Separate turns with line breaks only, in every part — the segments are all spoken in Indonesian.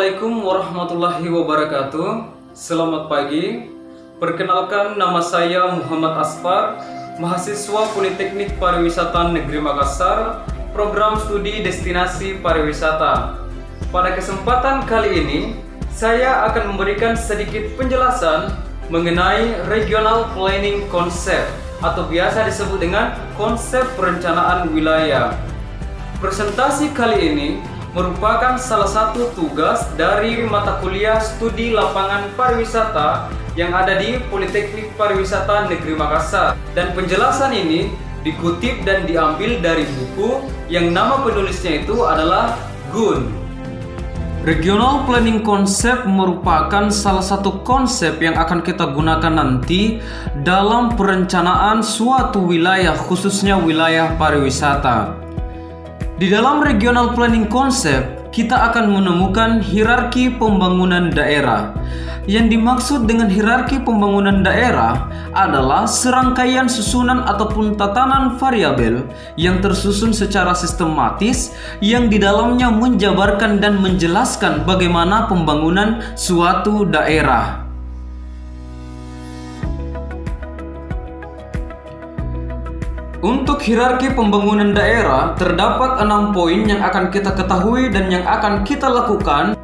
Assalamualaikum warahmatullahi wabarakatuh. Selamat pagi. Perkenalkan, nama saya Muhammad Asfar, mahasiswa Politeknik Pariwisata Negeri Makassar, program studi destinasi pariwisata. Pada kesempatan kali ini, saya akan memberikan sedikit penjelasan mengenai Regional Planning Concept atau biasa disebut dengan konsep perencanaan wilayah. Presentasi kali ini merupakan salah satu tugas dari mata kuliah studi lapangan pariwisata yang ada di Politeknik Pariwisata Negeri Makassar. Dan penjelasan ini dikutip dan diambil dari buku yang nama penulisnya itu adalah Gun. Regional Planning Concept merupakan salah satu konsep yang akan kita gunakan nanti dalam perencanaan suatu wilayah, khususnya wilayah pariwisata. Di dalam Regional Planning Concept, kita akan menemukan hierarki pembangunan daerah. Yang dimaksud dengan hierarki pembangunan daerah adalah serangkaian susunan ataupun tatanan variabel yang tersusun secara sistematis yang di dalamnya menjabarkan dan menjelaskan bagaimana pembangunan suatu daerah. Untuk hierarki pembangunan daerah, terdapat 6 poin yang akan kita ketahui dan yang akan kita lakukan.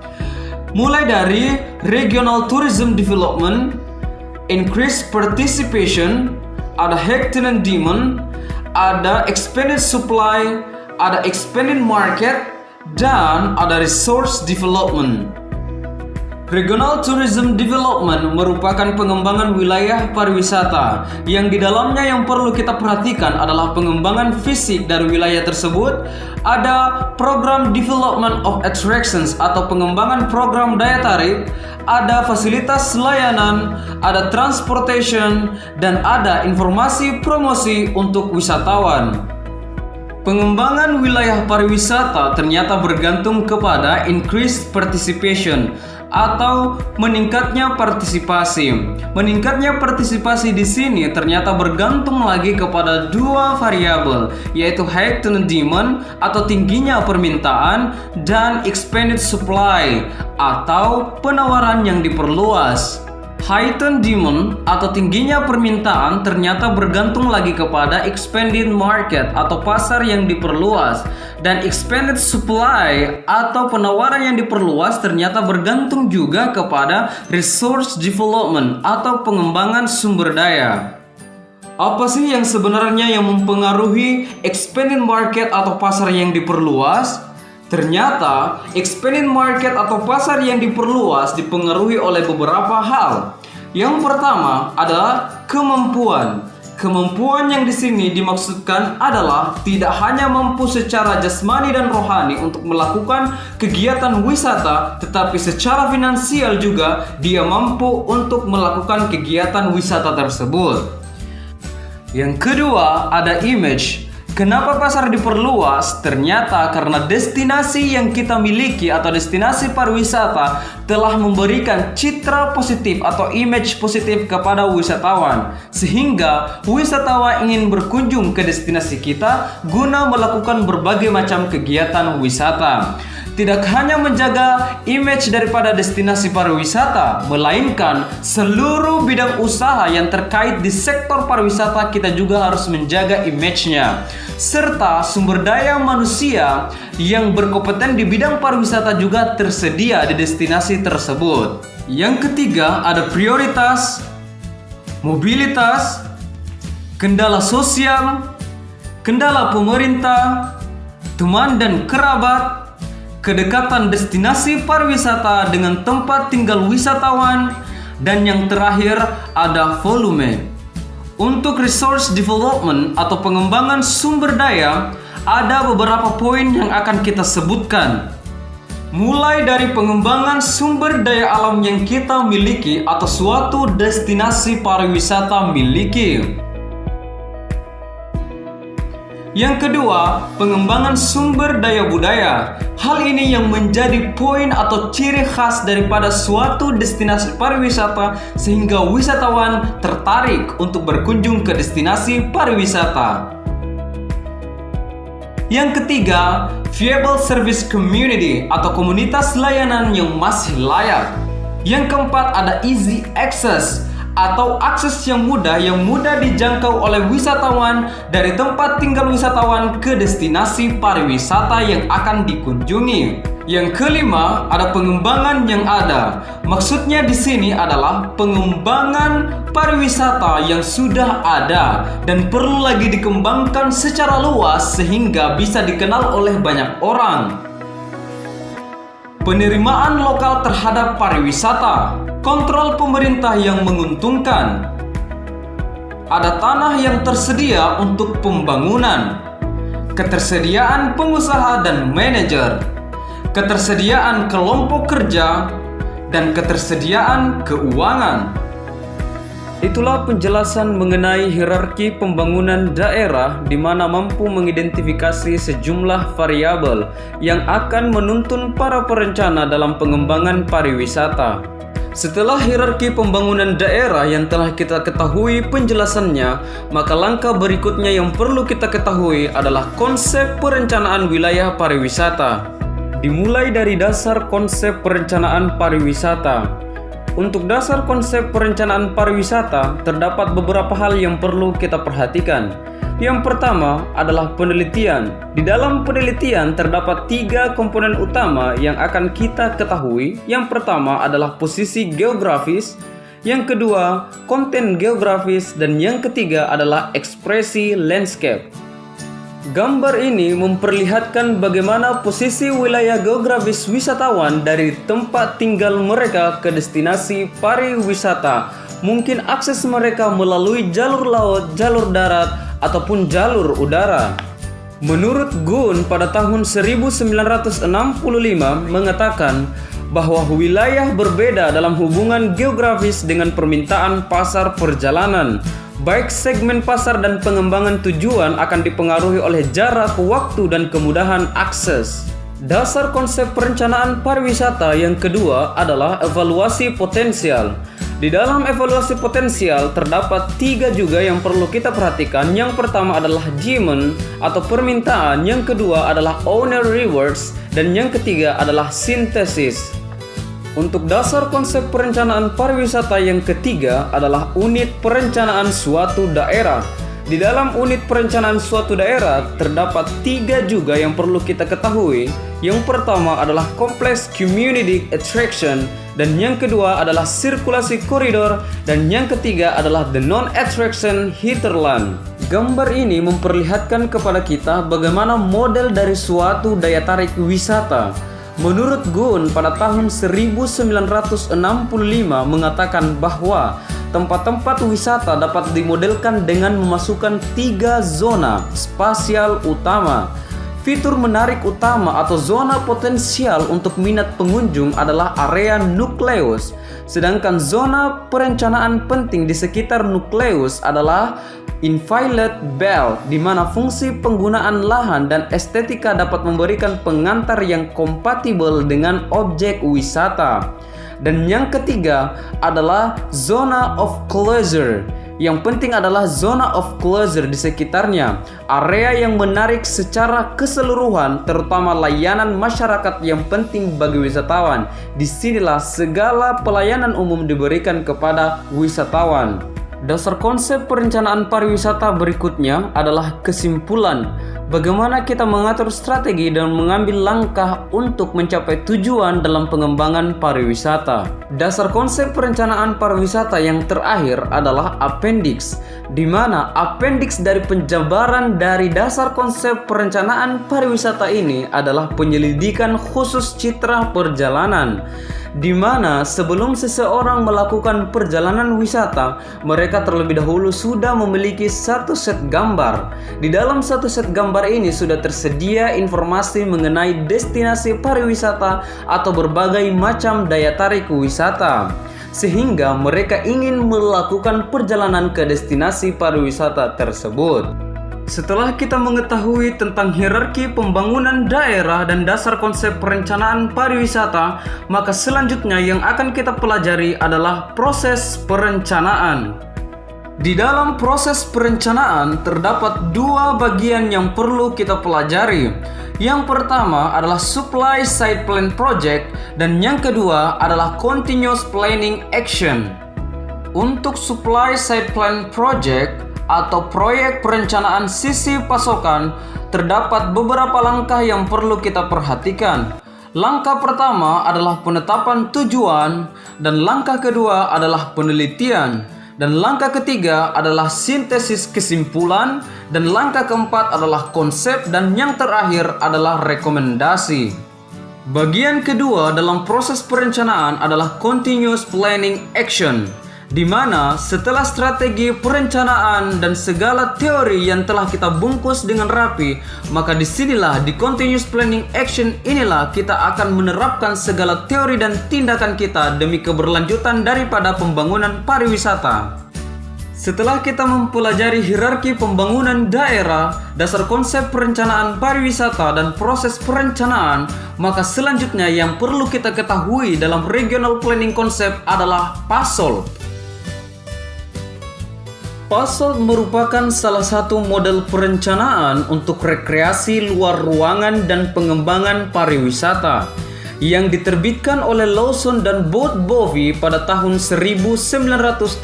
Mulai dari Regional Tourism Development, Increased Participation, ada Heightened Demand, ada Expanded Supply, ada Expanded Market, dan ada Resource Development. Regional Tourism Development merupakan pengembangan wilayah pariwisata yang di dalamnya yang perlu kita perhatikan adalah pengembangan fisik dari wilayah tersebut. Ada program Development of Attractions atau pengembangan program daya tarik, ada fasilitas layanan, ada transportation, dan ada informasi promosi untuk wisatawan. Pengembangan wilayah pariwisata ternyata bergantung kepada increased participation atau meningkatnya partisipasi. Meningkatnya partisipasi di sini ternyata bergantung lagi kepada dua variabel, yaitu heightened demand atau tingginya permintaan dan expanded supply atau penawaran yang diperluas. Heightened demand atau tingginya permintaan ternyata bergantung lagi kepada expanded market atau pasar yang diperluas, dan expanded supply atau penawaran yang diperluas ternyata bergantung juga kepada resource development atau pengembangan sumber daya. Apa sih yang sebenarnya yang mempengaruhi expanded market atau pasar yang diperluas? Ternyata, expanded market atau pasar yang diperluas dipengaruhi oleh beberapa hal. Yang pertama adalah kemampuan. Kemampuan yang di sini dimaksudkan adalah tidak hanya mampu secara jasmani dan rohani untuk melakukan kegiatan wisata, tetapi secara finansial juga dia mampu untuk melakukan kegiatan wisata tersebut. Yang kedua ada image. Kenapa pasar diperluas? Ternyata karena destinasi yang kita miliki atau destinasi pariwisata telah memberikan citra positif atau image positif kepada wisatawan, sehingga wisatawan ingin berkunjung ke destinasi kita guna melakukan berbagai macam kegiatan wisata. Tidak hanya menjaga image daripada destinasi pariwisata, melainkan seluruh bidang usaha yang terkait di sektor pariwisata kita juga harus menjaga image-nya. Serta sumber daya manusia yang berkompeten di bidang pariwisata juga tersedia di destinasi tersebut. Yang ketiga ada prioritas, mobilitas, kendala sosial, kendala pemerintah, teman dan kerabat, kedekatan destinasi pariwisata dengan tempat tinggal wisatawan, dan yang terakhir ada volume. Untuk resource development atau pengembangan sumber daya, ada beberapa poin yang akan kita sebutkan. Mulai dari pengembangan sumber daya alam yang kita miliki atau suatu destinasi pariwisata miliki. Yang kedua, pengembangan sumber daya budaya. Hal ini yang menjadi poin atau ciri khas daripada suatu destinasi pariwisata sehingga wisatawan tertarik untuk berkunjung ke destinasi pariwisata. Yang ketiga, viable service community atau komunitas layanan yang masih layak. Yang keempat ada easy access atau akses yang mudah dijangkau oleh wisatawan dari tempat tinggal wisatawan ke destinasi pariwisata yang akan dikunjungi. Yang kelima, ada pengembangan yang ada. Maksudnya di sini adalah pengembangan pariwisata yang sudah ada dan perlu lagi dikembangkan secara luas sehingga bisa dikenal oleh banyak orang. Penerimaan lokal terhadap pariwisata, kontrol pemerintah yang menguntungkan, ada tanah yang tersedia untuk pembangunan, ketersediaan pengusaha dan manajer, ketersediaan kelompok kerja, dan ketersediaan keuangan. Itulah penjelasan mengenai hierarki pembangunan daerah di mana mampu mengidentifikasi sejumlah variabel yang akan menuntun para perencana dalam pengembangan pariwisata. Setelah hierarki pembangunan daerah yang telah kita ketahui penjelasannya, maka langkah berikutnya yang perlu kita ketahui adalah konsep perencanaan wilayah pariwisata. Dimulai dari dasar konsep perencanaan pariwisata. Untuk dasar konsep perencanaan pariwisata, terdapat beberapa hal yang perlu kita perhatikan. Yang pertama adalah penelitian. Di dalam penelitian terdapat 3 komponen utama yang akan kita ketahui. Yang pertama adalah posisi geografis, yang kedua konten geografis, dan yang ketiga adalah ekspresi landscape. Gambar ini memperlihatkan bagaimana posisi wilayah geografis wisatawan dari tempat tinggal mereka ke destinasi pariwisata. Mungkin akses mereka melalui jalur laut, jalur darat, ataupun jalur udara. Menurut Gunn pada tahun 1965 mengatakan bahwa wilayah berbeda dalam hubungan geografis dengan permintaan pasar perjalanan. Baik segmen pasar dan pengembangan tujuan akan dipengaruhi oleh jarak, waktu, dan kemudahan akses. Dasar konsep perencanaan pariwisata yang kedua adalah evaluasi potensial. Di dalam evaluasi potensial terdapat 3 juga yang perlu kita perhatikan. Yang pertama adalah demand atau permintaan, yang kedua adalah owner rewards, dan yang ketiga adalah sintesis. Untuk dasar konsep perencanaan pariwisata yang ketiga adalah unit perencanaan suatu daerah. Di dalam unit perencanaan suatu daerah terdapat 3 juga yang perlu kita ketahui. Yang pertama adalah complex community attraction, dan yang kedua adalah sirkulasi koridor, dan yang ketiga adalah the non-attraction hinterland. Gambar ini memperlihatkan kepada kita bagaimana model dari suatu daya tarik wisata. Menurut Gunn pada tahun 1965 mengatakan bahwa tempat-tempat wisata dapat dimodelkan dengan memasukkan 3 zona spasial utama. Fitur menarik utama atau zona potensial untuk minat pengunjung adalah area nukleus, sedangkan zona perencanaan penting di sekitar nukleus adalah infield belt, di mana fungsi penggunaan lahan dan estetika dapat memberikan pengantar yang kompatibel dengan objek wisata. Dan yang ketiga adalah zona of closure. Yang penting adalah zona of closure di sekitarnya, area yang menarik secara keseluruhan, terutama layanan masyarakat yang penting bagi wisatawan. Disinilah segala pelayanan umum diberikan kepada wisatawan. Dasar konsep perencanaan pariwisata berikutnya adalah kesimpulan. Bagaimana kita mengatur strategi dan mengambil langkah untuk mencapai tujuan dalam pengembangan pariwisata. Dasar konsep perencanaan pariwisata yang terakhir adalah appendix, di mana appendix dari penjabaran dari dasar konsep perencanaan pariwisata ini adalah penyelidikan khusus citra perjalanan, di mana sebelum seseorang melakukan perjalanan wisata, mereka terlebih dahulu sudah memiliki satu set gambar. Di dalam satu set gambar ini sudah tersedia informasi mengenai destinasi pariwisata atau berbagai macam daya tarik wisata, sehingga mereka ingin melakukan perjalanan ke destinasi pariwisata tersebut. Setelah kita mengetahui tentang hierarki pembangunan daerah dan dasar konsep perencanaan pariwisata, maka selanjutnya yang akan kita pelajari adalah proses perencanaan. Di dalam proses perencanaan terdapat dua bagian yang perlu kita pelajari. Yang pertama adalah Supply Side Plan Project dan yang kedua adalah Continuous Planning Action. Untuk Supply Side Plan Project atau proyek perencanaan sisi pasokan, terdapat beberapa langkah yang perlu kita perhatikan. Langkah pertama adalah penetapan tujuan dan langkah kedua adalah penelitian. Dan langkah ketiga adalah sintesis kesimpulan, dan langkah keempat adalah konsep, dan yang terakhir adalah rekomendasi. Bagian kedua dalam proses perencanaan adalah continuous planning action, di mana setelah strategi perencanaan dan segala teori yang telah kita bungkus dengan rapi, maka disinilah di continuous planning action inilah kita akan menerapkan segala teori dan tindakan kita demi keberlanjutan daripada pembangunan pariwisata. Setelah kita mempelajari hierarki pembangunan daerah, dasar konsep perencanaan pariwisata dan proses perencanaan, maka selanjutnya yang perlu kita ketahui dalam regional planning concept adalah PASOL. PASOL merupakan salah satu model perencanaan untuk rekreasi luar ruangan dan pengembangan pariwisata yang diterbitkan oleh Lawson dan Bout-Bovy pada tahun 1977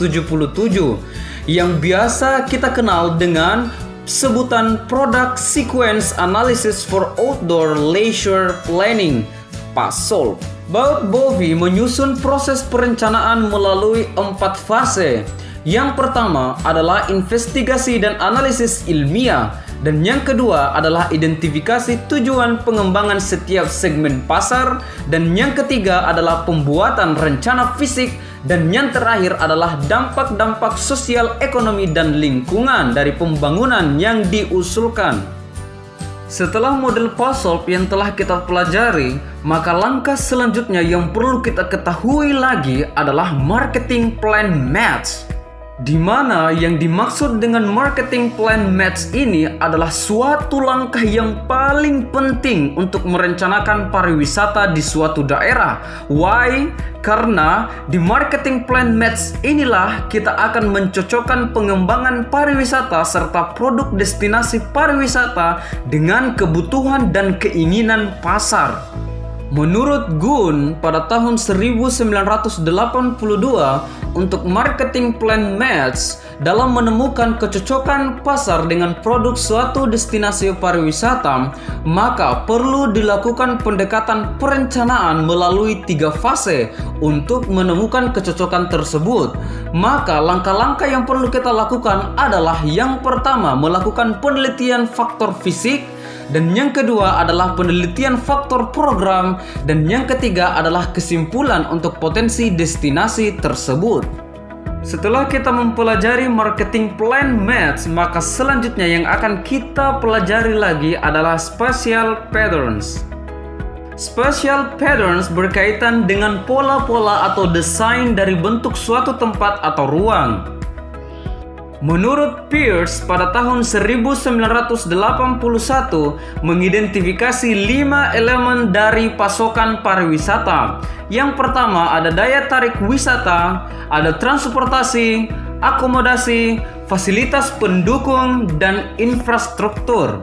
yang biasa kita kenal dengan sebutan Product Sequence Analysis for Outdoor Leisure Planning (PASOL). Bout-Bovy menyusun proses perencanaan melalui 4 fase. Yang pertama adalah investigasi dan analisis ilmiah, dan yang kedua adalah identifikasi tujuan pengembangan setiap segmen pasar, dan yang ketiga adalah pembuatan rencana fisik, dan yang terakhir adalah dampak-dampak sosial, ekonomi, dan lingkungan dari pembangunan yang diusulkan. Setelah model PASOL yang telah kita pelajari, maka langkah selanjutnya yang perlu kita ketahui lagi adalah marketing plan match. Di mana yang dimaksud dengan marketing plan match ini adalah suatu langkah yang paling penting untuk merencanakan pariwisata di suatu daerah. Why? Karena di marketing plan match inilah kita akan mencocokkan pengembangan pariwisata serta produk destinasi pariwisata dengan kebutuhan dan keinginan pasar. Menurut Gunn pada tahun 1982, untuk marketing plan match dalam menemukan kecocokan pasar dengan produk suatu destinasi pariwisata, maka perlu dilakukan pendekatan perencanaan melalui 3 fase untuk menemukan kecocokan tersebut. Maka langkah-langkah yang perlu kita lakukan adalah yang pertama melakukan penelitian faktor fisik, dan yang kedua adalah penelitian faktor program, dan yang ketiga adalah kesimpulan untuk potensi destinasi tersebut. Setelah kita mempelajari marketing plan match, maka selanjutnya yang akan kita pelajari lagi adalah spatial patterns. Spatial patterns berkaitan dengan pola-pola atau desain dari bentuk suatu tempat atau ruang. Menurut Pierce pada tahun 1981 mengidentifikasi 5 elemen dari pasokan pariwisata. Yang pertama ada daya tarik wisata, ada transportasi, akomodasi, fasilitas pendukung, dan infrastruktur.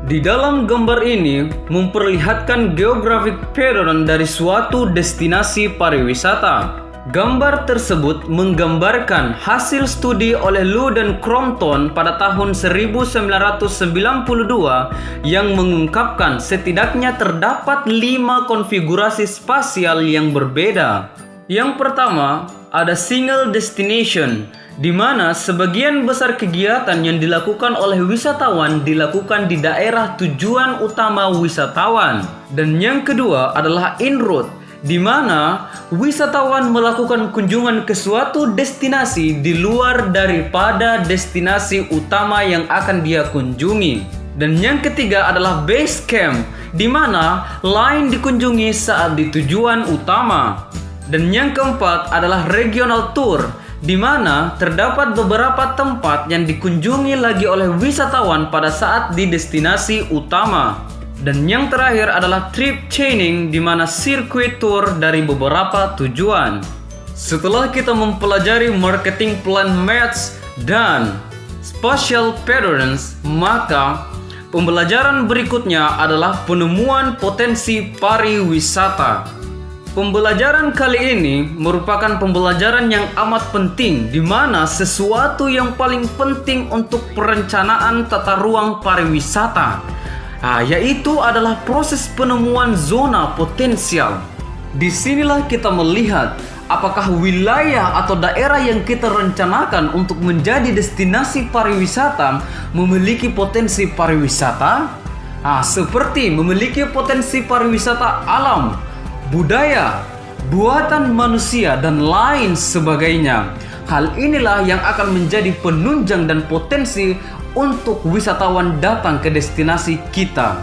Di dalam gambar ini memperlihatkan geographic pattern dari suatu destinasi pariwisata. Gambar tersebut menggambarkan hasil studi oleh Lu dan Crompton pada tahun 1992 yang mengungkapkan setidaknya terdapat 5 konfigurasi spasial yang berbeda. Yang pertama, ada single destination, di mana sebagian besar kegiatan yang dilakukan oleh wisatawan dilakukan di daerah tujuan utama wisatawan. Dan yang kedua adalah in-route, di mana wisatawan melakukan kunjungan ke suatu destinasi di luar daripada destinasi utama yang akan dia kunjungi. Dan yang ketiga adalah base camp, di mana lain dikunjungi saat di tujuan utama. Dan yang keempat adalah regional tour, di mana terdapat beberapa tempat yang dikunjungi lagi oleh wisatawan pada saat di destinasi utama. Dan yang terakhir adalah trip chaining, di mana sirkuit tour dari beberapa tujuan. Setelah kita mempelajari marketing plan match dan spatial patterns, maka pembelajaran berikutnya adalah penemuan potensi pariwisata. Pembelajaran kali ini merupakan pembelajaran yang amat penting, di mana sesuatu yang paling penting untuk perencanaan tata ruang pariwisata, yaitu adalah proses penemuan zona potensial. Disinilah kita melihat apakah wilayah atau daerah yang kita rencanakan untuk menjadi destinasi pariwisata memiliki potensi pariwisata, seperti memiliki potensi pariwisata alam, budaya, buatan manusia, dan lain sebagainya. Hal inilah yang akan menjadi penunjang dan potensi untuk wisatawan datang ke destinasi kita.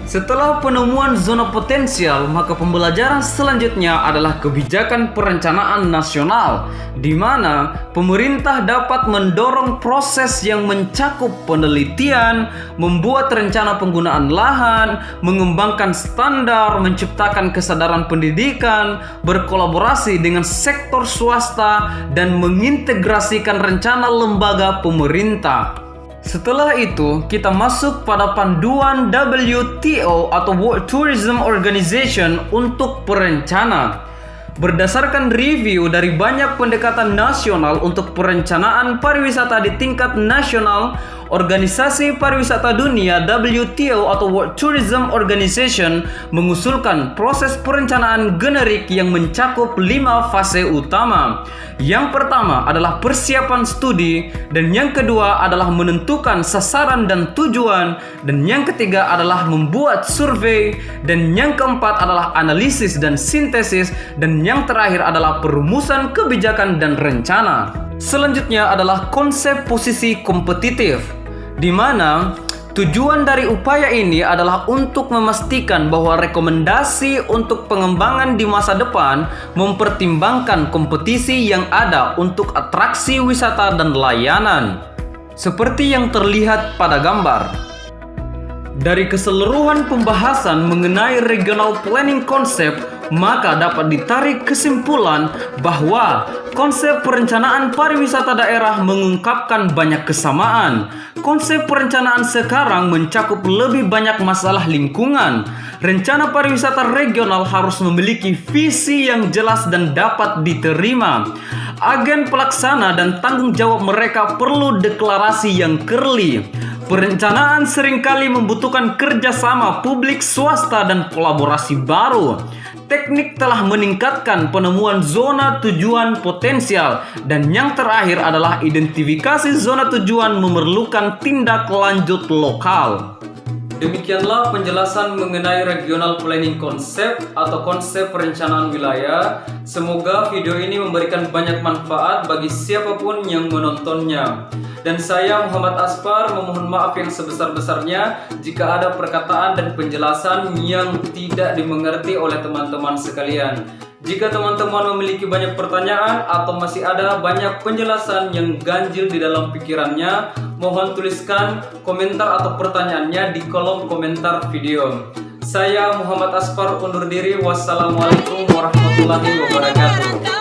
Setelah penemuan zona potensial, maka pembelajaran selanjutnya adalah kebijakan perencanaan nasional, di mana pemerintah dapat mendorong proses yang mencakup penelitian, membuat rencana penggunaan lahan, mengembangkan standar, menciptakan kesadaran pendidikan, berkolaborasi dengan sektor swasta, dan mengintegrasikan rencana lembaga pemerintah. Setelah itu, kita masuk pada panduan WTO atau World Tourism Organization untuk perencana. Berdasarkan review dari banyak pendekatan nasional untuk perencanaan pariwisata di tingkat nasional, Organisasi Pariwisata Dunia WTO atau World Tourism Organization mengusulkan proses perencanaan generik yang mencakup 5 fase utama. Yang pertama adalah persiapan studi, dan yang kedua adalah menentukan sasaran dan tujuan, dan yang ketiga adalah membuat survei, dan yang keempat adalah analisis dan sintesis, dan yang terakhir adalah perumusan kebijakan dan rencana. Selanjutnya adalah konsep posisi kompetitif, di mana tujuan dari upaya ini adalah untuk memastikan bahwa rekomendasi untuk pengembangan di masa depan mempertimbangkan kompetisi yang ada untuk atraksi wisata dan layanan. Seperti yang terlihat pada gambar. Dari keseluruhan pembahasan mengenai regional planning concept, maka dapat ditarik kesimpulan bahwa konsep perencanaan pariwisata daerah mengungkapkan banyak kesamaan. Konsep perencanaan sekarang mencakup lebih banyak masalah lingkungan. Rencana pariwisata regional harus memiliki visi yang jelas dan dapat diterima. Agen pelaksana dan tanggung jawab mereka perlu deklarasi yang clear. Perencanaan seringkali membutuhkan kerjasama publik, swasta, dan kolaborasi baru. Teknik telah meningkatkan penemuan zona tujuan potensial, dan yang terakhir adalah identifikasi zona tujuan memerlukan tindak lanjut lokal. Demikianlah penjelasan mengenai regional planning concept atau konsep perencanaan wilayah. Semoga video ini memberikan banyak manfaat bagi siapapun yang menontonnya. Dan saya Muhammad Aspar memohon maaf yang sebesar-besarnya jika ada perkataan dan penjelasan yang tidak dimengerti oleh teman-teman sekalian. Jika teman-teman memiliki banyak pertanyaan atau masih ada banyak penjelasan yang ganjil di dalam pikirannya, mohon tuliskan komentar atau pertanyaannya di kolom komentar video. Saya Muhammad Aspar undur diri. Wassalamualaikum warahmatullahi wabarakatuh.